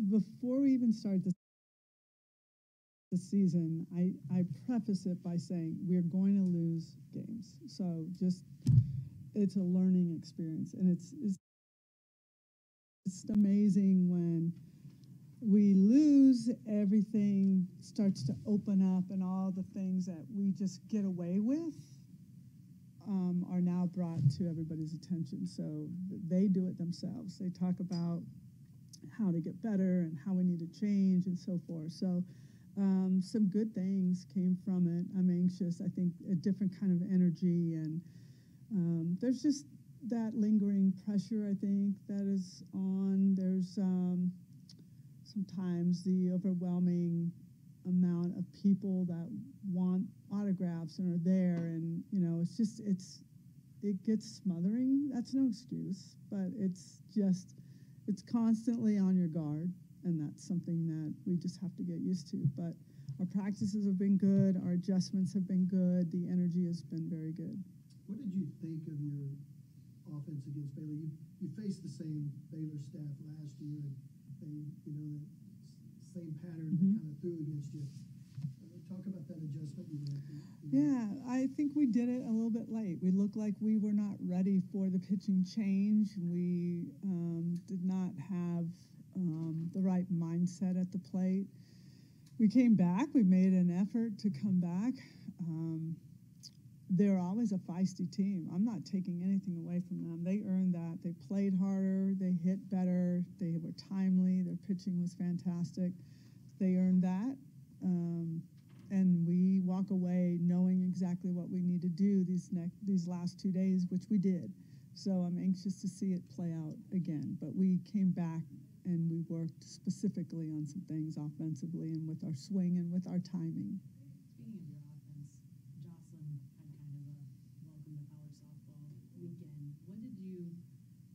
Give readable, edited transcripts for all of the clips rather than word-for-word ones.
before we even start the season, I preface it by saying we're going to lose games. So just it's a learning experience, and it's amazing when we lose, everything starts to open up, and all the things that we just get away with are now brought to everybody's attention. So they do it themselves. They talk about how to get better and how we need to change and so forth. So some good things came from it. I'm anxious. I think a different kind of energy, and there's just that lingering pressure, I think, that is on. There's sometimes the overwhelming amount of people that want autographs and are there, and it gets smothering. That's no excuse, but it's constantly on your guard, and that's something that we just have to get used to. But our practices have been good, our adjustments have been good, the energy has been very good. What did you think of your offense against Baylor? You faced the same Baylor staff last year, and they, the same pattern they kind of threw against you. Talk about that adjustment you went through. Yeah, I think we did it a little bit late. We looked like we were not ready for the pitching change. We did not have the right mindset at the plate. We came back. We made an effort to come back. They're always a feisty team. I'm not taking anything away from them. They earned that. They played harder. They hit better. They were timely. Their pitching was fantastic. They earned that. And we walk away knowing exactly what we need to do these last 2 days, which we did. So I'm anxious to see it play out again. But we came back and we worked specifically on some things offensively and with our swing and with our timing. Speaking of your offense, Jocelyn had kind of a welcome to power softball weekend.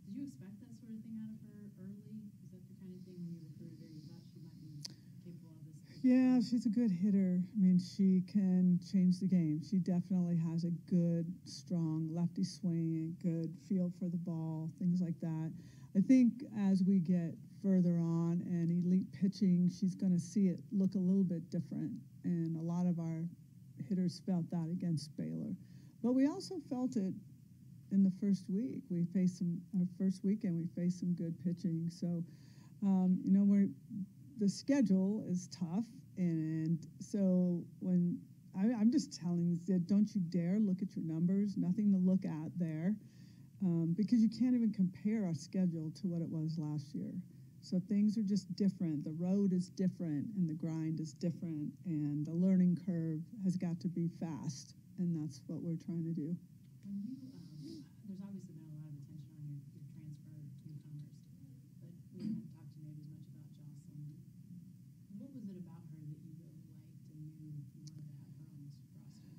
Did you expect that sort of thing out of her early? Is that the kind of thing when you recruited her, you thought she might be capable of this? Yeah, she's a good hitter. I mean, she can change the game. She definitely has a good, strong lefty swing, a good feel for the ball, things like that. I think as we get further on and elite pitching, she's going to see it look a little bit different. And a lot of our hitters felt that against Baylor. But we also felt it in the first week. Our first weekend, we faced some good pitching. So, the schedule is tough. And so when I'm just telling you, don't you dare look at your numbers, nothing to look at there. Because you can't even compare our schedule to what it was last year. So things are just different. The road is different, and the grind is different, and the learning curve has got to be fast, and that's what we're trying to do. When you, there's obviously been a lot of attention on your transfer newcomers, but we haven't talked to maybe as much about Jocelyn. What was it about her that you really liked and knew you wanted to have her on this roster?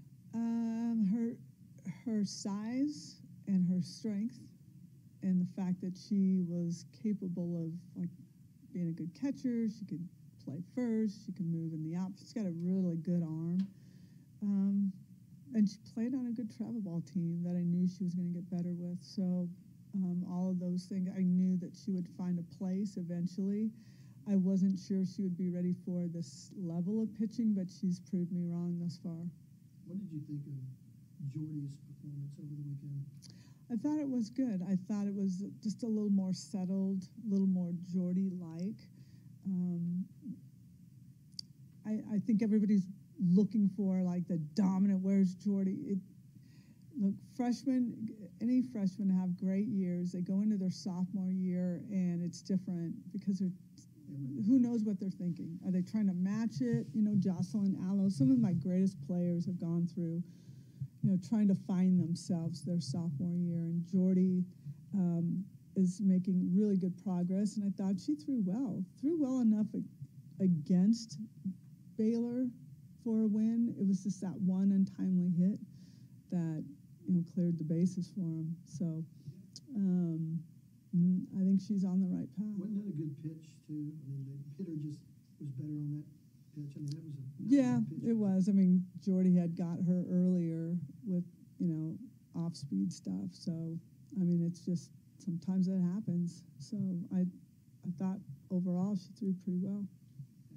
Her size and her strength, and the fact that she was capable of being a good catcher. She could play first. She can move in the outfield. She's got a really good arm, and she played on a good travel ball team that I knew she was going to get better with. So all of those things, I knew that she would find a place eventually. I wasn't sure she would be ready for this level of pitching, but she's proved me wrong thus far. What did you think of Jordy's performance over the weekend? I thought it was good. I thought it was just a little more settled, a little more Jordy-like. I think everybody's looking for the dominant. Where's Jordy? Look, any freshmen have great years. They go into their sophomore year, and it's different because who knows what they're thinking? Are they trying to match it? Jocelyn, Allo, some of my greatest players have gone through trying to find themselves their sophomore year. And Jordy is making really good progress. And I thought she threw well enough against Baylor for a win. It was just that one untimely hit that cleared the bases for him. So I think she's on the right path. Wasn't that a good pitch, too? I mean, the hitter just was better on that pitch. I mean, that was a it was. I mean, Jordy had got her earlier with, off-speed stuff. So, I mean, it's just sometimes that happens. So I thought overall, she threw pretty well. I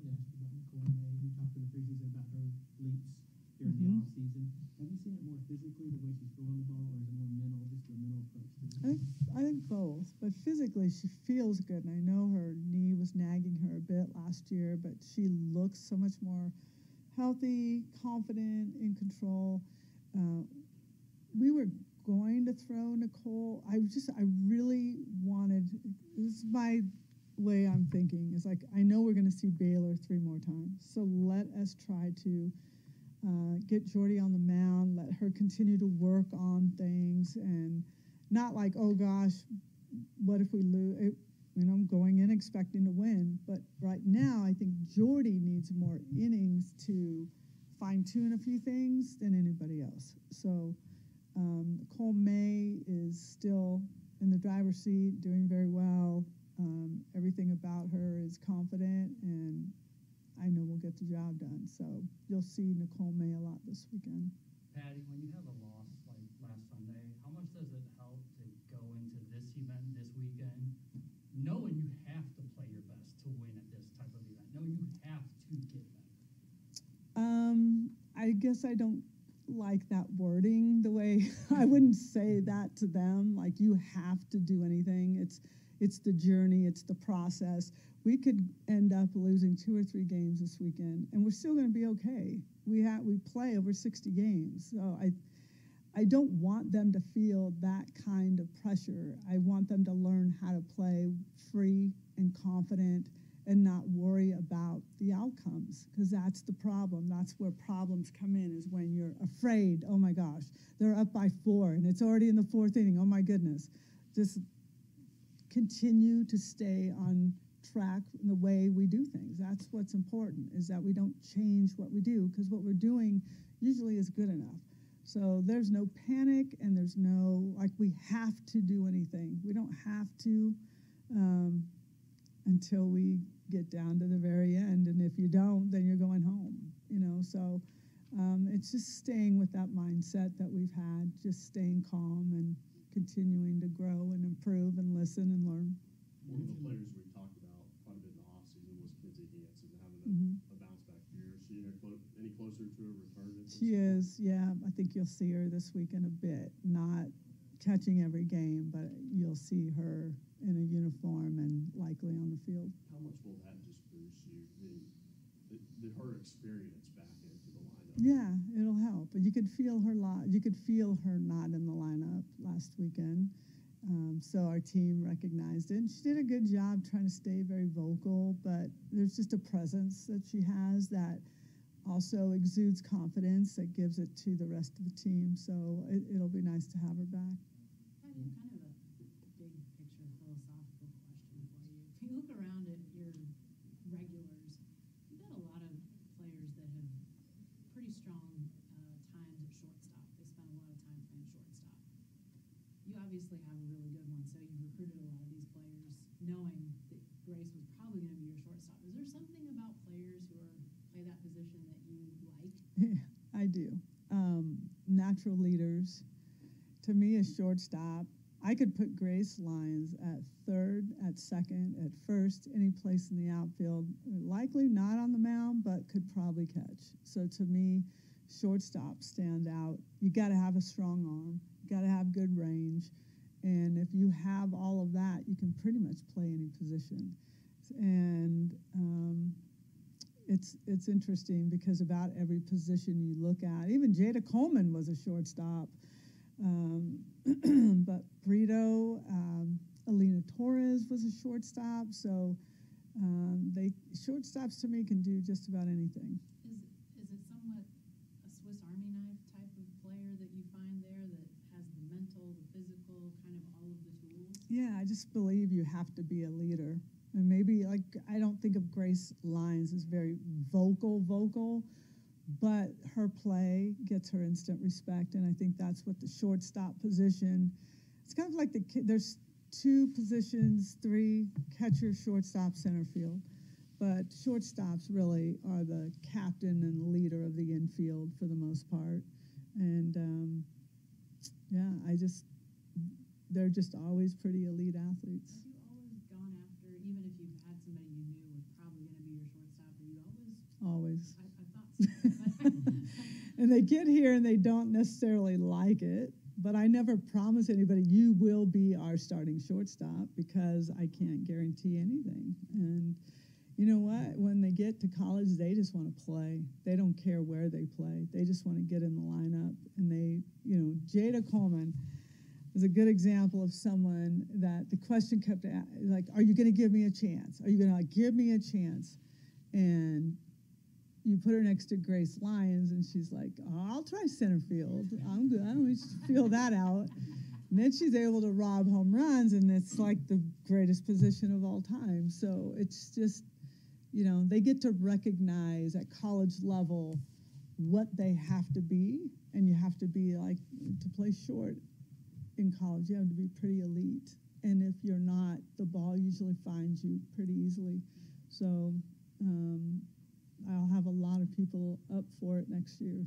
want to ask you about Nicole May. You talked in the preseason about her leaps during the Mhm. off season. Have you seen it more physically, the way she's throwing the ball, or is it more mental, just the mental approach to it? I think both, but physically she feels good. And I know her knee was nagging her a bit last year, but she looks so much more healthy, confident, in control. We were going to throw Nicole. I really wanted. This is my way I'm thinking. Is like I know we're going to see Baylor 3 more times, so let us try to get Jordy on the mound, let her continue to work on things, and not like, oh gosh, what if we lose? I'm going in expecting to win, but right now I think Jordy needs more innings to fine tune a few things than anybody else. So Nicole May is still in the driver's seat, doing very well. Everything about her is confident, and I know we'll get the job done. So you'll see Nicole May a lot this weekend. Patty, when you have a loss like last Sunday, how much does it help to go into this event this weekend, knowing you have to play your best to win at this type of event, knowing you have to get better? I guess I don't like that wording the way I wouldn't say that to them. Like you have to do anything. It's the journey. It's the process. We could end up losing 2 or 3 games this weekend, and we're still going to be okay. We play over 60 games, so I don't want them to feel that kind of pressure. I want them to learn how to play free and confident and not worry about the outcomes, because that's the problem. That's where problems come in, is when you're afraid, oh my gosh, they're up by 4 and it's already in the 4th inning. Oh my goodness. Just continue to stay on track in the way we do things. That's what's important, is that we don't change what we do, because what we're doing usually is good enough. So there's no panic, and there's no, like, we have to do anything. We don't have to until we get down to the very end. And if you don't, then you're going home, So it's just staying with that mindset that we've had, just staying calm and continuing to grow and improve and listen and learn. One of the players we talked about quite a bit in the offseason was Kinsey Hansen having a bounce back year. Is she any closer to a return? She is, yeah. I think you'll see her this weekend a bit. Not catching every game, but you'll see her in a uniform and likely on the field. How much will that just boost you, her experience back into the lineup? Yeah, it'll help. But you could feel her not in the lineup last weekend. So our team recognized it. And she did a good job trying to stay very vocal, but there's just a presence that she has that also exudes confidence that gives it to the rest of the team. So it'll be nice to have her back. Patty, kind of a big picture philosophical question for you. If you look around at your regulars, you've got a lot of players that have pretty strong times at shortstop. They spend a lot of time playing shortstop. You obviously have a really good one, so you recruited a lot of these players knowing that Grace was probably going to be your shortstop. Is there something about players who play that position that you like? I do. Natural leaders. To me, a shortstop, I could put Grace Lyons at 3rd, at 2nd, at 1st, any place in the outfield. Likely not on the mound, but could probably catch. So to me, shortstops stand out. You got to have a strong arm. You got to have good range. And if you have all of that, you can pretty much play any position. And it's interesting because about every position you look at, even Jada Coleman was a shortstop. But Brito, Alina Torres was a shortstop. So shortstops to me can do just about anything. Is it somewhat a Swiss Army knife type of player that you find there that has the mental, the physical, kind of all of the tools? Yeah, I just believe you have to be a leader. And maybe, I don't think of Grace Lyons as very vocal, but her play gets her instant respect, and I think that's what the shortstop position, it's kind of like there's 2 positions, 3, catcher, shortstop, center field, but shortstops really are the captain and leader of the infield for the most part, and they're just always pretty elite athletes. Have you always gone after, even if you And they get here and they don't necessarily like it. But I never promise anybody, you will be our starting shortstop, because I can't guarantee anything. And you know what? When they get to college, they just want to play. They don't care where they play. They just want to get in the lineup. And they, Jada Coleman is a good example of someone that the question kept like, are you going to give me a chance? Are you going to give me a chance? And you put her next to Grace Lyons, and she's like, oh, I'll try center field. I'm good. I don't feel that out. And then she's able to rob home runs, and it's like the greatest position of all time. So it's just, they get to recognize at college level what they have to be, and you have to be like, to play short in college, you have to be pretty elite. And if you're not, the ball usually finds you pretty easily. So, I'll have a lot of people up for it next year.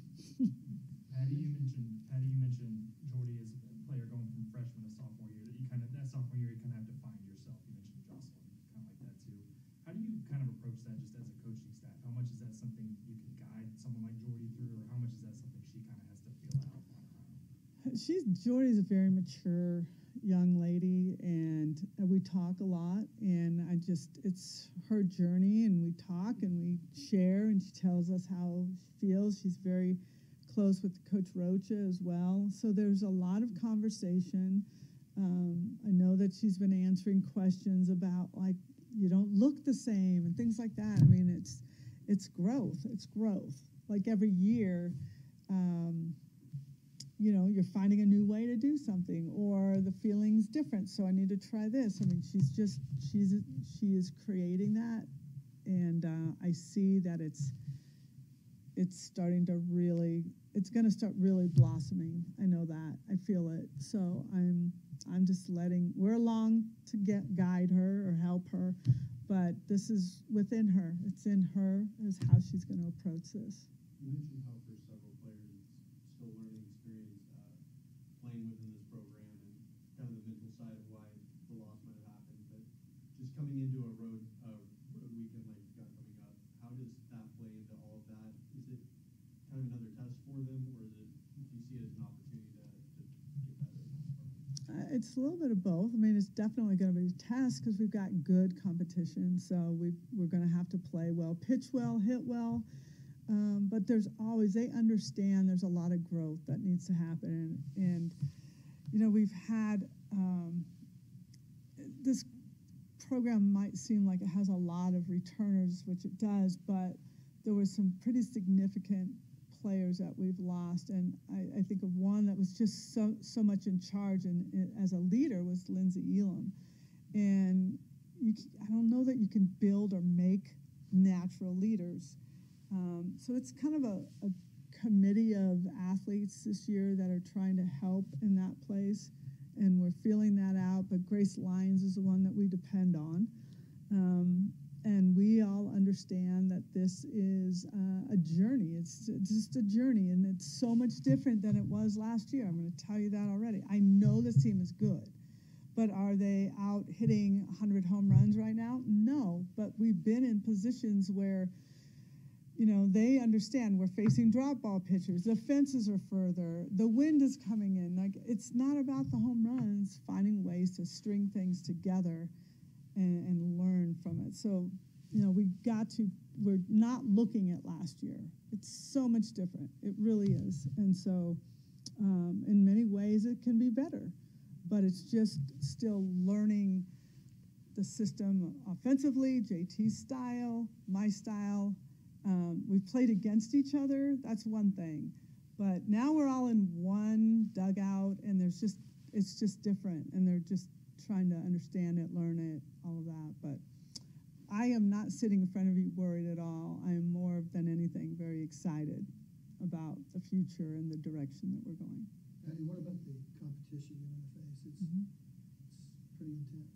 Patty, you mentioned Jordy as a player going from freshman to sophomore year. That sophomore year, you kind of have to find yourself. You mentioned Jocelyn, kind of like that too. How do you kind of approach that just as a coaching staff? How much is that something you can guide someone like Jordy through, or how much is that something she kind of has to feel out on her own? Jordy's a very mature young lady, and we talk a lot, and it's her journey, and we talk and we share, and she tells us how she feels. She's very close with Coach Rocha as well, so there's a lot of conversation. I know that she's been answering questions about, like, you don't look the same and things like that. I mean, it's growth. Like every year, you're finding a new way to do something, or the feeling's different, so I need to try this. I mean, she is creating that, and I see that it's starting to it's going to start really blossoming. I know that. I feel it. So I'm just we're along to guide her or help her, but this is within her. It's in her is how she's going to approach this. You mentioned how for several players it's still learning experience playing within this program, and kind of the mental side of why the loss might have happened. But just coming into a road weekend like you've got coming up, how does that play into all of that? Is it kind of another test for them, or do you see it as an opportunity to get better? It's a little bit of both. I mean, it's definitely going to be a test because we've got good competition. So we're going to have to play well, pitch well, hit well. But they understand there's a lot of growth that needs to happen. And we've had this program might seem like it has a lot of returners, which it does, but there were some pretty significant players that we've lost. And I think of one that was just so much in charge and as a leader was Lindsay Elam. And I don't know that you can build or make natural leaders. So it's kind of a committee of athletes this year that are trying to help in that place, and we're feeling that out. But Grace Lyons is the one that we depend on, and we all understand that this is a journey. It's just a journey, and it's so much different than it was last year. I'm going to tell you that already. I know this team is good, but are they out hitting 100 home runs right now? No, but we've been in positions where they understand we're facing drop ball pitchers. The fences are further. The wind is coming in. Like, it's not about the home runs, finding ways to string things together and learn from it. So, we're not looking at last year. It's so much different. It really is. And so, in many ways, it can be better. But it's just still learning the system offensively, JT's style, my style. We've played against each other. That's one thing. But now we're all in one dugout, and it's just different. And they're just trying to understand it, learn it, all of that. But I am not sitting in front of you worried at all. I am more than anything very excited about the future and the direction that we're going. Patty, what about the competition you're going to face? It's pretty intense.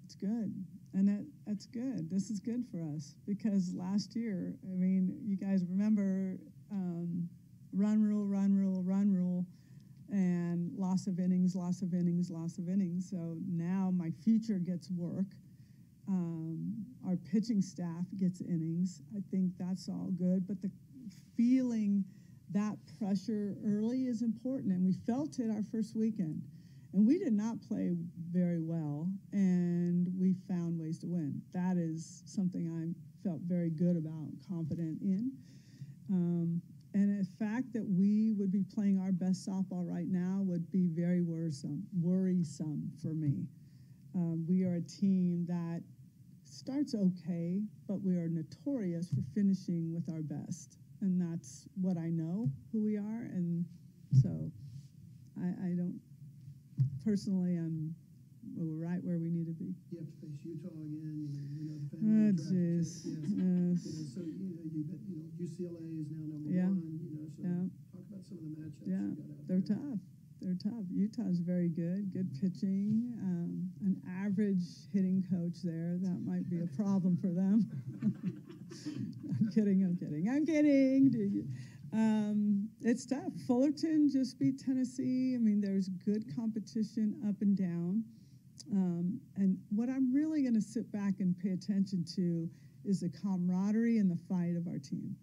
It's good. And that's good. This is good for us because last year, I mean, you guys remember run rule, and loss of innings. So now my future gets work. Our pitching staff gets innings. I think that's all good. But feeling that pressure early is important, and we felt it our first weekend. And we did not play very well, and we found ways to win. That is something I felt very good about, confident in. And the fact that we would be playing our best softball right now would be very worrisome for me. We are a team that starts okay, but we are notorious for finishing with our best. And that's what I know who we are. And so I don't, personally, we're right where we need to be. You have to face Utah again, the family. Oh, jeez. Yes. So, UCLA is now number one, so talk about some of the matchups you got out they're there. tough. They're tough. Utah's very good pitching, an average hitting coach there. That might be a problem for them. I'm kidding. It's tough. Fullerton just beat Tennessee. I mean, there's good competition up and down. And what I'm really going to sit back and pay attention to is the camaraderie and the fight of our team.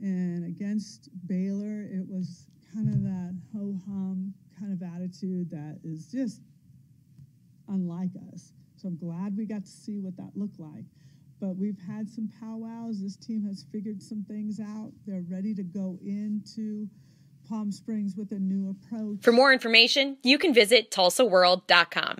And against Baylor, it was kind of that ho-hum kind of attitude that is just unlike us. So I'm glad we got to see what that looked like. But we've had some powwows. This team has figured some things out. They're ready to go into Palm Springs with a new approach. For more information, you can visit TulsaWorld.com.